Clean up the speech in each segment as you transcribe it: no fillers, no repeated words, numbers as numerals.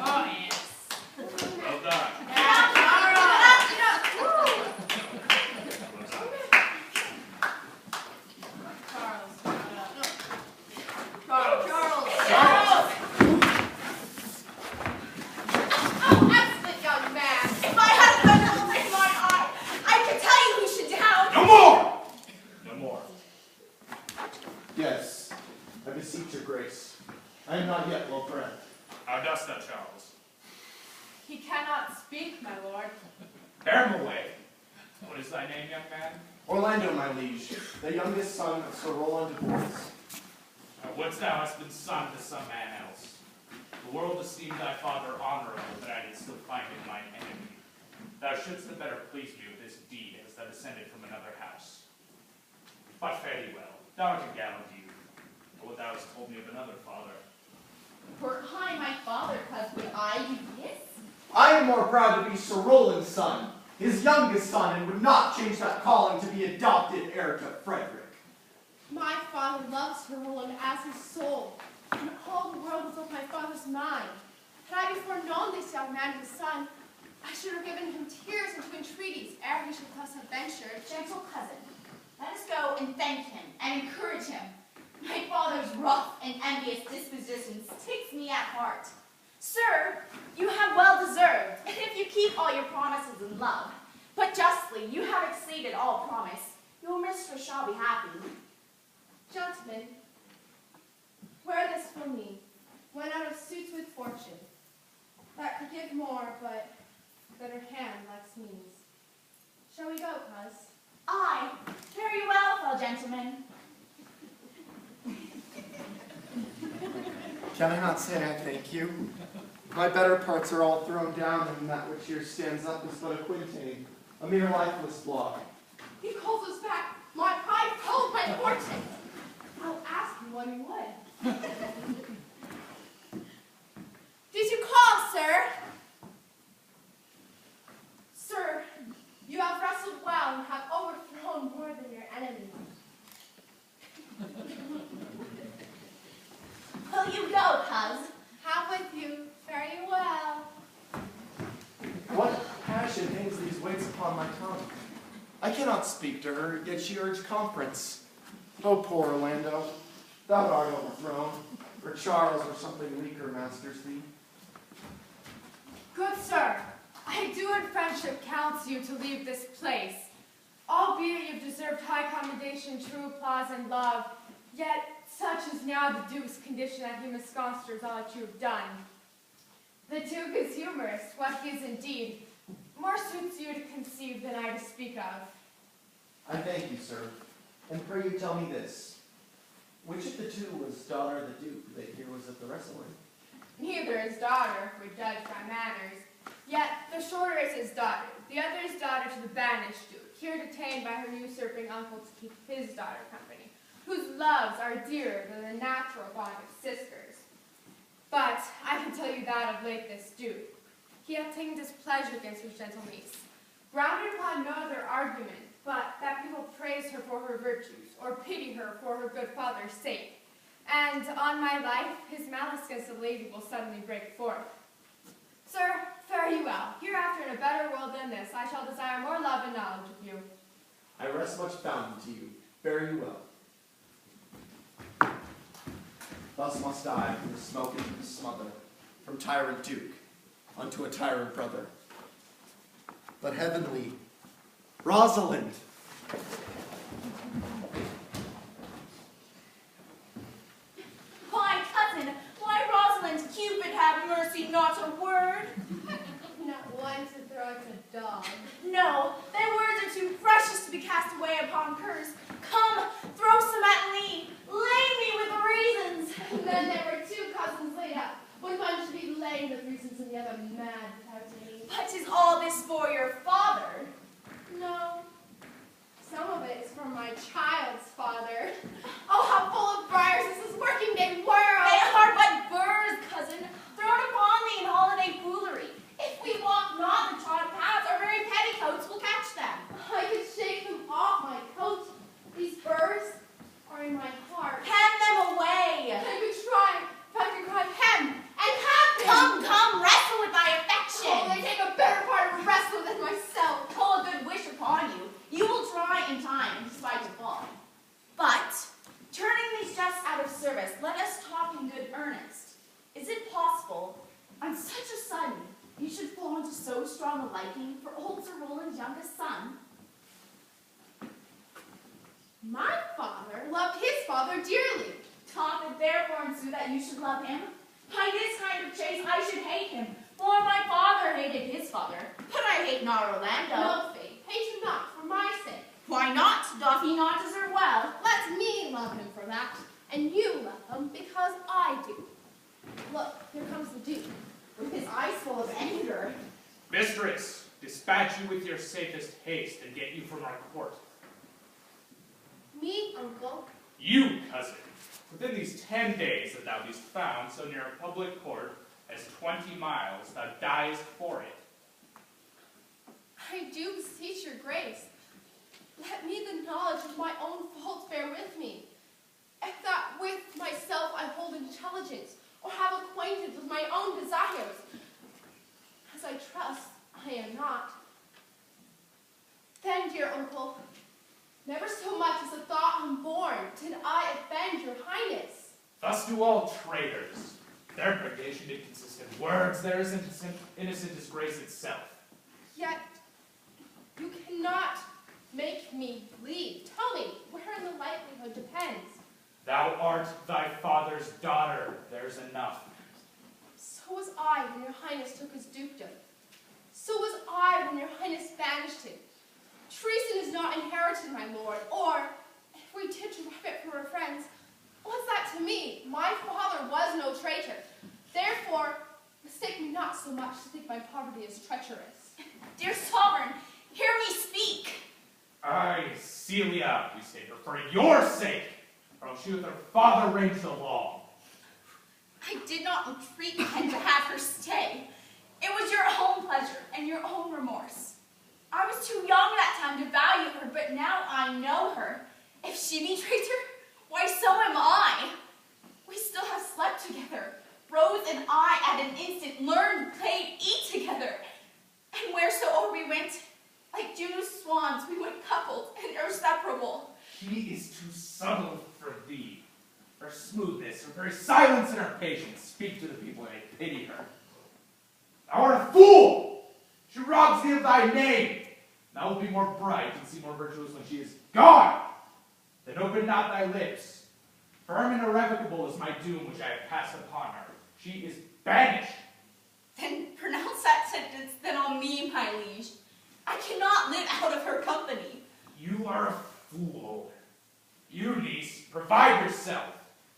Oh, yes. Well done. Charles. Oh, excellent young man. If I had a gun that looked like mine, I could tell you who should down. No more! No more. Yes, I beseech your grace. I am not yet well bred. How dost thou, Charles? He cannot speak, my lord. Bear him away. What is thy name, young man? Orlando, my liege, the youngest son of Sir Roland de Boys. Now wouldst thou hast been son to some man else? The world esteemed thy father honorable, but I did still find him mine enemy. Thou shouldst have better pleased me with this deed, as thou descended from another house. But fare thee well. Thou art a gallant youth. But what thou hast told me of another father. Were I my father, cuz would I you this? I am more proud to be Sir Roland's son, his youngest son, and would not change that calling to be adopted heir to Frederick. My father loves Sir Roland as his soul, and all the world is of my father's mind. Had I before known this young man his son, I should have given him tears and entreaties ere he should thus have ventured. Gentle cousin, let us go and thank him and encourage him. My father's rough and envious disposition sticks me at heart. Sir, you have well deserved, and if you keep all your promises in love, but justly you have exceeded all promise, your mistress shall be happy. Gentlemen, wear this for me, one out of suits with fortune, that could give more, but that her hand lacks means. Shall we go, cuz? Aye, very well, fell gentlemen. Can I not say I thank you? My better parts are all thrown down, and that which here stands up is but a quintain, a mere lifeless block. He calls us back. My pride told my fortune. I'll ask you what he would. Did you call, sir? Sir, you have wrestled well and have overthrown more than your enemy. Will you go, cuz? Have with you. Fare you well. What passion hangs these weights upon my tongue? I cannot speak to her, yet she urged conference. Oh, poor Orlando, thou art overthrown, for Charles or something weaker masters thee. Good sir, I do in friendship counsel you to leave this place. Albeit you've deserved high commendation, true applause, and love, yet such is now the Duke's condition that he misconstrues all that you have done. The Duke is humorous, what he is indeed. More suits you to conceive than I to speak of. I thank you, sir. And pray you tell me this. Which of the two was daughter of the Duke that here was at the wrestling? Neither is daughter, if we judge by manners. Yet the shorter is his daughter, the other is daughter to the banished Duke, here detained by her usurping uncle to keep his daughter company, whose loves are dearer than the natural bond of sisters. But I can tell you that of late this Duke, he hath taken displeasure against his gentle niece, grounded upon no other argument, but that people praise her for her virtues, or pity her for her good father's sake. And on my life, his malice against the lady will suddenly break forth. Sir, fare you well. Hereafter in a better world than this, I shall desire more love and knowledge of you. I rest much bound to you. Fare you well. Thus must I, from the smoke and the smother, from tyrant Duke, unto a tyrant brother. But heavenly, Rosalind! Why, cousin, why, Rosalind, Cupid have mercy, not a word. Not one to throw at a dog. No, thy words are too precious to be cast away upon curs. Come, throw some at me, lay me with reasons. And then there were two cousins laid up. One should be lame with reasons and the other mad without any. But is all this for your father? No. Some of it is from my child's father. Oh, how full of briars is this working day world! They are but birds, cousin, thrown upon me in holiday foolery. If we walk not the trod paths, our very petticoats will catch them. I could shake them off my coat. These birds are in my heart. Hem them away. I could try if I could cry hem and have them. Come, on such a son, you should fall into so strong a liking for old Sir Roland's youngest son. My father loved his father dearly. Tom, it therefore ensue that you should love him. By this kind of chase I should hate him, for my father hated his father, but I hate not Orlando. No, Fate, hate him not for my sake. Why not? Doth he not deserve well? Let me love him for that, and you love him because I do. Look, here comes the Duke, with his eyes full of anger. Mistress, dispatch you with your safest haste and get you from our court. Me, uncle. You, cousin, within these 10 days that thou beest found so near a public court as 20 miles, thou diest for it. I do beseech your grace. Let me the knowledge of my own faults bear with me. If that with myself I hold intelligence, or have acquaintance with my own desires, as I trust I am not, then, dear uncle, never so much as a thought unborn did I offend your highness. Thus do all traitors. Their purgation did consist in words, there is innocent as grace itself. Yet, you cannot make me leave. Tell me, wherein the likelihood depends. Thou art thy father's daughter, there's enough. So was I when your highness took his dukedom. So was I when your highness banished him. Treason is not inherited, my lord, or, if we did derive it from our friends, what's that to me? My father was no traitor. Therefore, mistake me not so much to think my poverty is treacherous. Dear sovereign, hear me speak. Aye, Celia, we say her for your sake, or else she with her father ranged along. I did not entreat Ken to have her stay. It was your own pleasure and your own remorse. I was too young that time to value her, but now I know her. If she betrayed her, why so am I. We still have slept together. Rose and I at an instant learned, played, eat together. And wheresoever we went, like Juno's swans, we went coupled and inseparable. She is too subtle for thee. Her smoothness, her very silence and her patience speak to the people and they pity her. Thou art a fool! She robs thee of thy name. Thou wilt be more bright and see more virtuous when she is gone. Then open not thy lips. Firm and irrevocable is my doom which I have passed upon her. She is banished. Then pronounce that sentence then on me, my liege. I cannot live out of her company. You are a fool. You, niece, provide yourself.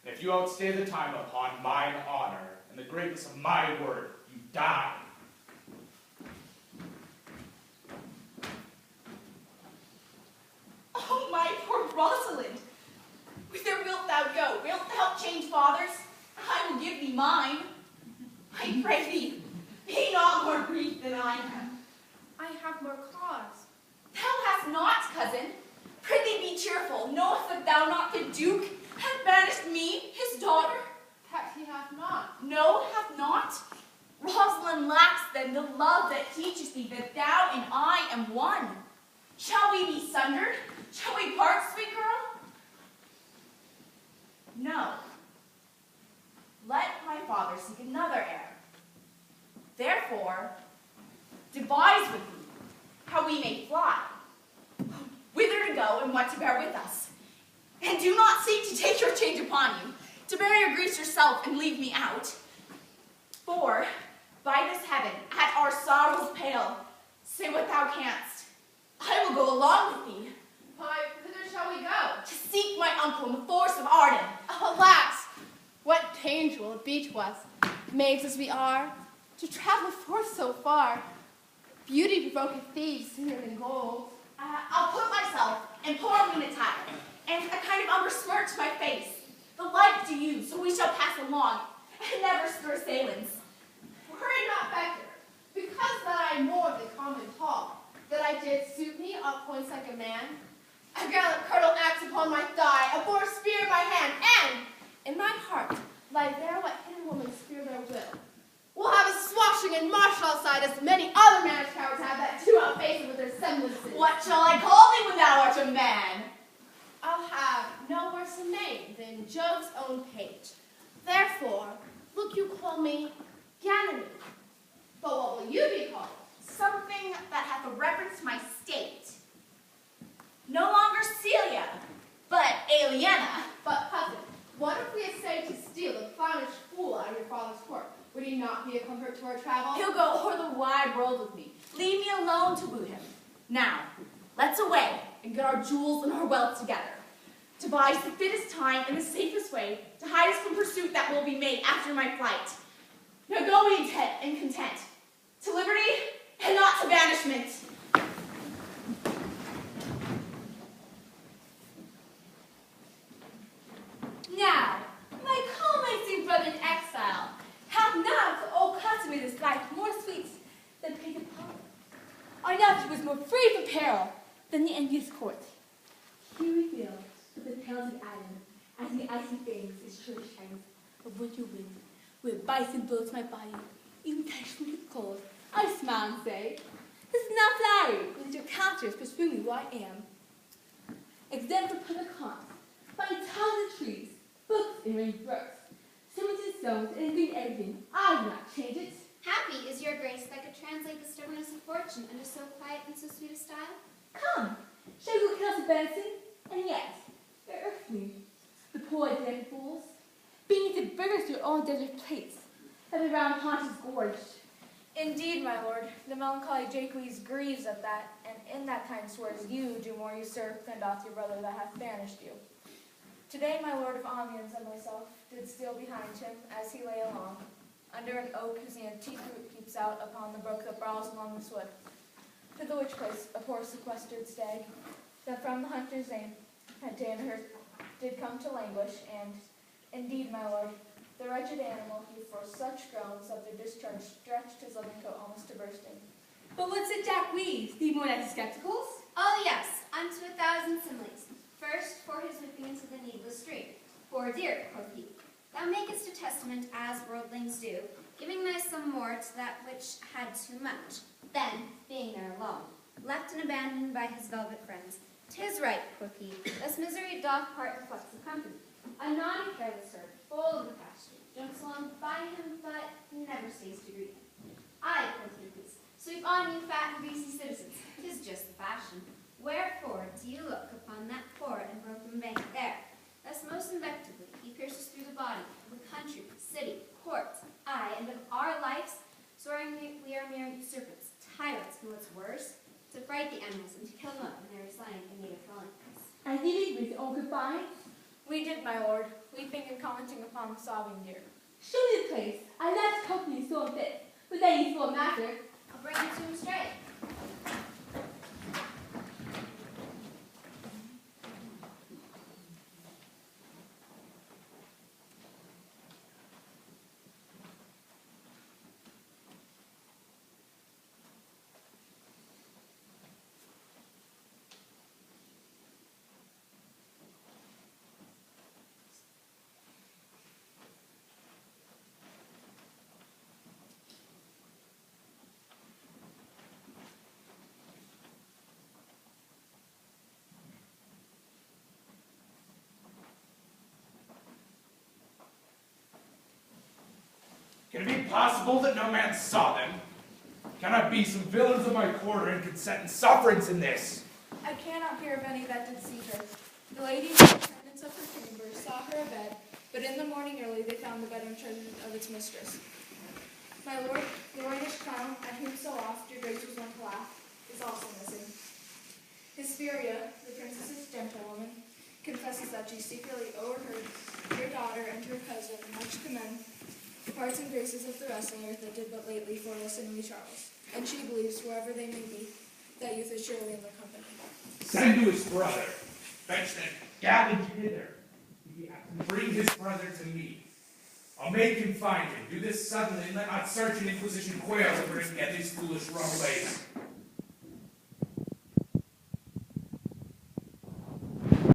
And if you outstay the time upon mine honor and the greatness of my word, you die. Oh, my poor Rosalind! Whither wilt thou go? Wilt thou change fathers? I will give thee mine. I pray thee, be not more grief than I am. I have more cause. Thou hast not, cousin. Prithee be cheerful. Knowest that thou not the Duke hath banished me, his daughter? That he hath not. No, hath not. Rosalind lacks then the love that teaches thee that thou and I am one. Shall we be sundered? Shall we part, sweet girl? No. Let my father seek another heir. Therefore, devise with me how we may fly, whither to go and what to bear with us. And do not seek to take your change upon you, to bear your griefs yourself and leave me out. For, by this heaven, at our sorrow's pale, say what thou canst. I will go along with thee. Why, whither shall we go? To seek my uncle in the forest of Arden. Alas, what danger will it be to us, maids as we are, to travel forth so far? Beauty provoketh thieves sooner than gold. I'll put myself in poor mean attire, and a kind of umber smirk to my face. The like do you, so we shall pass along, and never stir assailants. Were it not better, because that I more than common tall, that I did suit me up points like a man? A gallant curtal axe upon my thigh, a boar spear in my hand, and in my heart lie there what hidden women spear their will. We'll have a swashing and martial outside as many other man's cowards have that do outface it with their semblances. What shall I call thee when thou art a man? I'll have no worse a name than Jove's own page. Therefore, look you call me Ganymede. comfort to our travel. He'll go o'er the wide world with me. Leave me alone to woo him. Now, let's away and get our jewels and our wealth together. Devise the fittest time and the safest way to hide us from pursuit that will be made after my flight. Now go we intent and content, to liberty and not to banishment. Now, my comrades brother in exile, have not, O custom this life, more sweet than painted power. Our knowledge was more free from peril than the envious court. Here we feel with the tales of Adam, as the icy fangs his short hands of winter wind, where bison blows my body, even touched me with cold. I smile and say, this is not flattery, but it's your countenance pursuing me where I am. Exempt from public haunts, by tons of trees, books and rain brooks, stones and stones, and green everything, I will not change it. Happy is your grace that could translate the stubbornness of fortune into so quiet and so sweet a style. Come, shall we go Castle Benson? And yet, they're earthly, the poor dead fools, beneath the burgers their own desert plates, and the round haunches gorged. Indeed, my lord, the melancholy Jaques grieves at that, and in that kind swears you do more usurp than doth your brother that hath banished you. Today my lord of Amiens and myself did steal behind him as he lay along, under an oak whose antique root peeps out upon the brook that brawls along this wood, to the which place a poor sequestered stag, that from the hunter's aim had ta'en her, did come to languish, and, indeed, my lord, the wretched animal he for such groans of their discharge stretched his living coat almost to bursting. But what said Jack Weeds, the more than skepticals? Oh yes, unto 1,000 similes. First, for his whipping into the needless stream. Poor dear, quoth he, thou makest a testament as worldlings do, giving thy some more to that which had too much. Then, being there alone, left and abandoned by his velvet friends, 'tis right, quoth he, thus misery doth part the flex of company. A naughty careless herd, full of the pasture, jumps along by him, but never stays to greet him. Ay, quoth Euclid, sweep on, you fat and greasy citizens, 'tis just the fashion. Wherefore do you look upon that poor and broken bank there? Thus most invectively he pierces through the body of the country, city, courts, aye, and of our lives, swearing we are mere usurpers, tyrants, and what's worse, to fright the animals and to kill them up when they are resigning a native dwelling place. And did it with own goodbye? We did, my lord, weeping and commenting upon the sobbing deer. Show me the place. I left company so fit, but then you throw a matter. I'll bring you to him straight. Can it be possible that no man saw them? Cannot be some villains of my quarter and consent in sufferance in this. I cannot hear of any that did see her. The ladies and attendants of her chamber saw her abed, but in the morning early they found the bed untreasured of its mistress. My lord, the Roynish clown, at whom so oft your grace was wont to laugh, is also missing. Hesperia, the princess's gentlewoman, confesses that she secretly overheard your daughter and her cousin much commend the parts and graces of the wrestler that did but lately for us in Lee Charles, and she believes, wherever they may be, that youth is surely in their company. Send to his brother. Fetch them, gathered hither. Bring his brother to me. I'll make him find him. Do this suddenly, and let not search and inquisition quail over him get these foolish wrong ways.